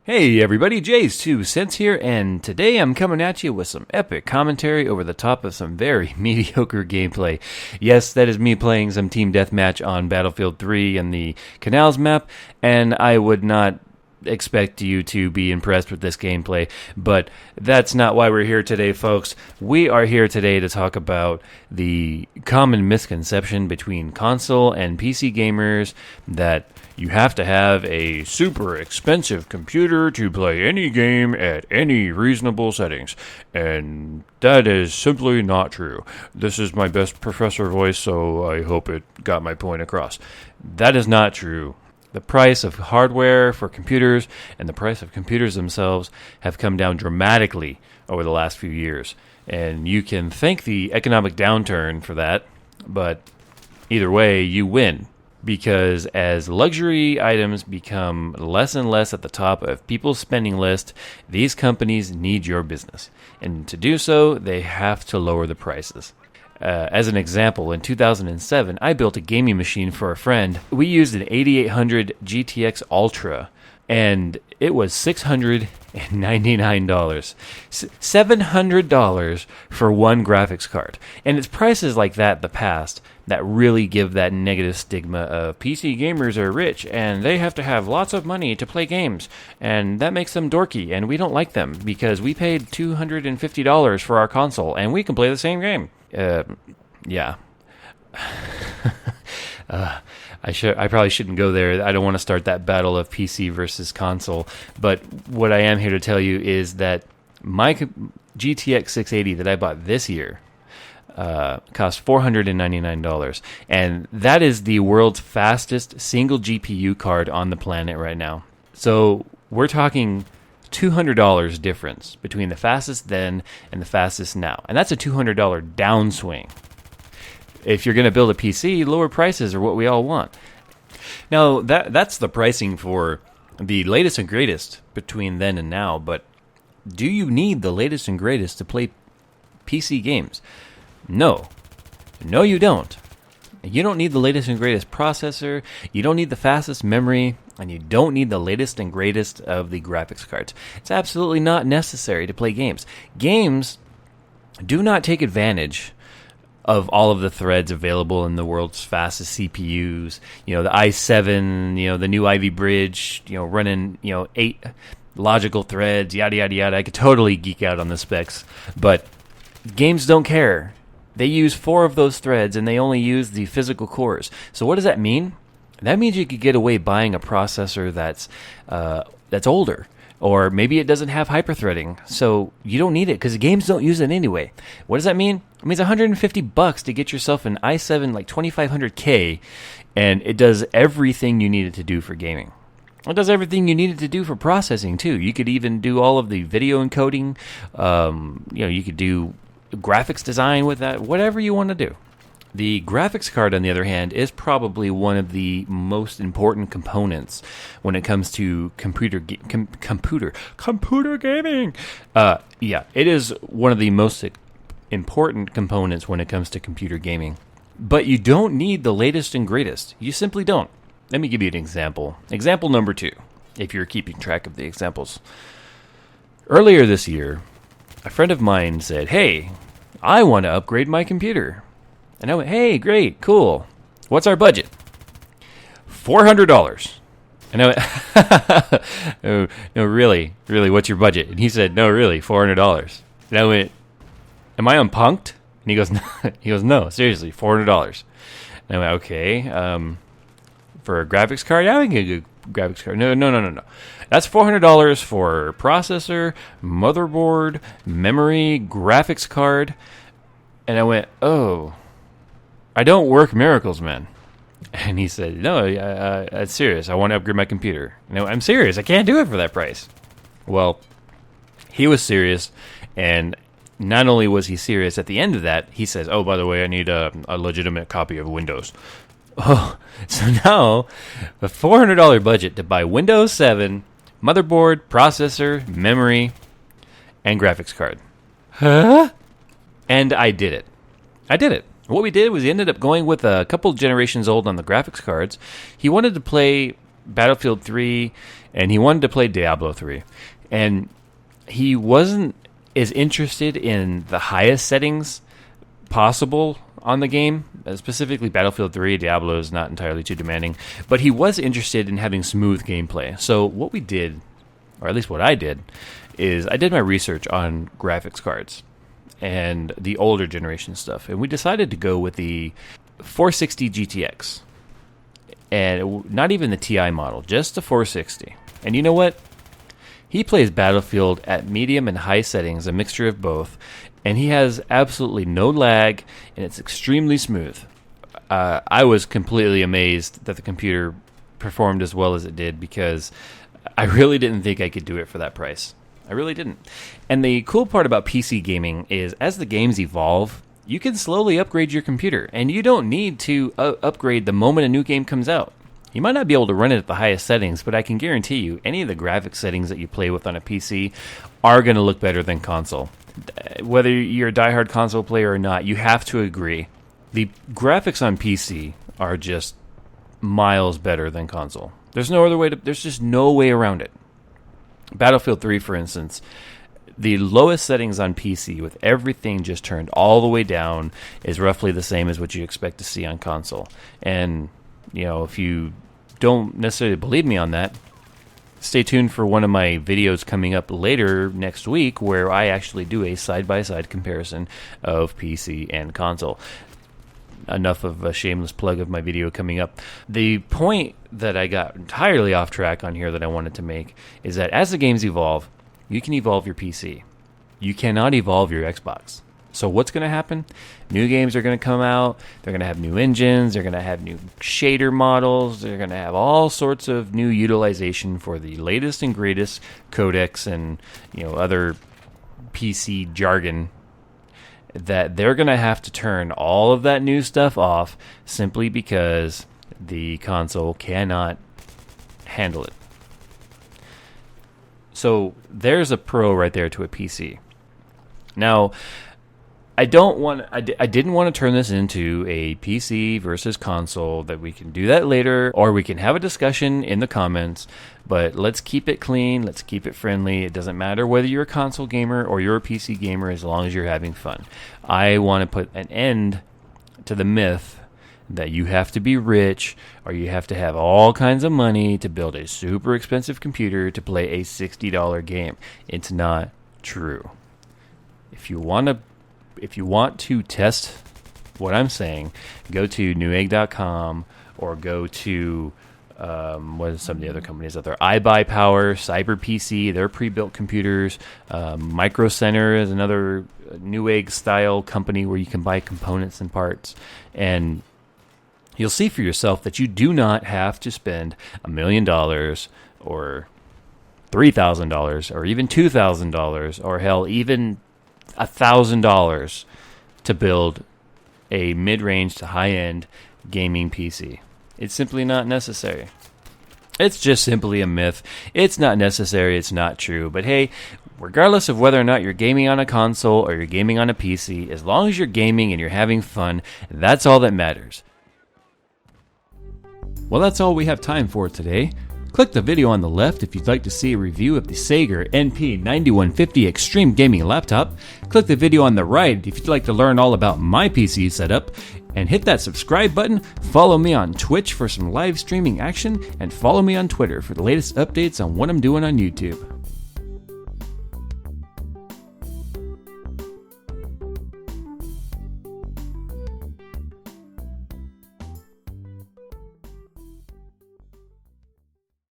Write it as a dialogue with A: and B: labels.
A: Hey everybody, JayzTwoCents here, and today I'm coming at you with some epic commentary over the top of some very mediocre gameplay. Yes, that is me playing some team deathmatch on Battlefield 3 and the Canals map, and I would not expect you to be impressed with this gameplay, but that's not why we're here today, folks. We are here today to talk about the common misconception between console and PC gamers that you have to have a super expensive computer to play any game at any reasonable settings. And that is simply not true. This is my best professor voice, so I hope it got my point across. That is not true. The price of hardware for computers and the price of computers themselves have come down dramatically over the last few years. And you can thank the economic downturn for that, but either way, you win. Because as luxury items become less and less at the top of people's spending list, these companies need your business. And to do so, they have to lower the prices. As an example, in 2007, I built a gaming machine for a friend. We used an 8800 GTX Ultra, and it was $699. $700 for one graphics card. And it's prices like that in the past that really give that negative stigma of PC gamers are rich and they have to have lots of money to play games. And that makes them dorky, and we don't like them because we paid $250 for our console and we can play the same game. Yeah. I probably shouldn't go there. I don't want to start that battle of PC versus console. But what I am here to tell you is that my GTX 680 that I bought this year cost $499. And that is the world's fastest single GPU card on the planet right now. So we're talking $200 difference between the fastest then and the fastest now. And that's a $200 downswing. If you're going to build a PC, lower prices are what we all want. Now, that's the pricing for the latest and greatest between then and now, but do you need the latest and greatest to play PC games? No. No, you don't. You don't need the latest and greatest processor, you don't need the fastest memory, and you don't need the latest and greatest of the graphics cards. It's absolutely not necessary to play games. Games do not take advantage of all of the threads available in the world's fastest CPUs. You know, the i7, the new Ivy Bridge, running, 8 logical threads, yada, yada, yada. I could totally geek out on the specs, but games don't care. They use 4 of those threads, and they only use the physical cores. So what does that mean? That means you could get away buying a processor that's older. Or maybe it doesn't have hyperthreading, so you don't need it because games don't use it anyway. What does that mean? It means $150 to get yourself an i7 like 2500K, and it does everything you need it to do for gaming. It does everything you need it to do for processing too. You could even do all of the video encoding. You could do graphics design with that, whatever you want to do. The graphics card, on the other hand, is probably one of the most important components when it comes to computer gaming. It is one of the most important components when it comes to computer gaming. But you don't need the latest and greatest. You simply don't. Let me give you an example. Example number 2, if you're keeping track of the examples. Earlier this year, a friend of mine said, "Hey, I want to upgrade my computer." And I went, "Hey, great, cool. What's our budget?" $400. And I went, "Oh, no, really, what's your budget?" And he said, "No, really, $400. And I went, "Am I unpunked?" And he goes, "No, seriously, $400. And I went, "Okay, for a graphics card? Yeah, we can get a graphics card." No. That's $400 for processor, motherboard, memory, graphics card." And I went, "Oh, I don't work miracles, man." And he said, "No, that's serious. I want to upgrade my computer." No, "I'm serious. I can't do it for that price." Well, he was serious, and not only was he serious, at the end of that, he says, "Oh, by the way, I need a legitimate copy of Windows." Oh, so now a $400 budget to buy Windows 7, motherboard, processor, memory, and graphics card. Huh? And I did it. What we did was he ended up going with a couple generations old on the graphics cards. He wanted to play Battlefield 3, and he wanted to play Diablo 3. And he wasn't as interested in the highest settings possible on the game, specifically Battlefield 3. Diablo is not entirely too demanding, but he was interested in having smooth gameplay. So what we did, or at least what I did, is I did my research on graphics cards and the older generation stuff, and we decided to go with the 460 GTX, and not even the TI model, just the 460. And you know what? He plays Battlefield at medium and high settings, a mixture of both, and he has absolutely no lag, and it's extremely smooth. I was completely amazed that the computer performed as well as it did, because I really didn't think I could do it for that price. I really didn't. And the cool part about PC gaming is, as the games evolve, you can slowly upgrade your computer, and you don't need to upgrade the moment a new game comes out. You might not be able to run it at the highest settings, but I can guarantee you any of the graphics settings that you play with on a PC are going to look better than console. Whether you're a diehard console player or not, you have to agree. The graphics on PC are just miles better than console. There's just no way around it. Battlefield 3, for instance, the lowest settings on PC with everything just turned all the way down is roughly the same as what you expect to see on console. And, if you don't necessarily believe me on that, stay tuned for one of my videos coming up later next week where I actually do a side-by-side comparison of PC and console. Enough of a shameless plug of my video coming up. The point that I got entirely off track on here that I wanted to make is that as the games evolve, you can evolve your PC. You cannot evolve your Xbox. So what's going to happen? New games are going to come out. They're going to have new engines. They're going to have new shader models. They're going to have all sorts of new utilization for the latest and greatest codecs and other PC jargon, that they're going to have to turn all of that new stuff off simply because the console cannot handle it. So there's a pro right there to a PC. Now, I didn't want to turn this into a PC versus console. That we can do that later, or we can have a discussion in the comments, but let's keep it clean, let's keep it friendly. It doesn't matter whether you're a console gamer or you're a PC gamer, as long as you're having fun. I want to put an end to the myth that you have to be rich or you have to have all kinds of money to build a super expensive computer to play a $60 game. It's not true. If you want to test what I'm saying, go to newegg.com or go to what are some of the other companies out there? iBuyPower, CyberPC, they're pre-built computers. Micro Center is another Newegg style company where you can buy components and parts, and you'll see for yourself that you do not have to spend $1 million or $3,000 or even $2,000 or hell, even $1,000 to build a mid-range to high-end gaming PC. It's simply not necessary. It's just simply a myth. It's not necessary. It's not true. But hey, regardless of whether or not you're gaming on a console or you're gaming on a PC, as long as you're gaming and you're having fun, that's all that matters. Well, that's all we have time for today. Click the video on the left if you'd like to see a review of the Sega NP9150 Extreme Gaming Laptop. Click the video on the right if you'd like to learn all about my PC setup. And hit that subscribe button, follow me on Twitch for some live streaming action, and follow me on Twitter for the latest updates on what I'm doing on YouTube.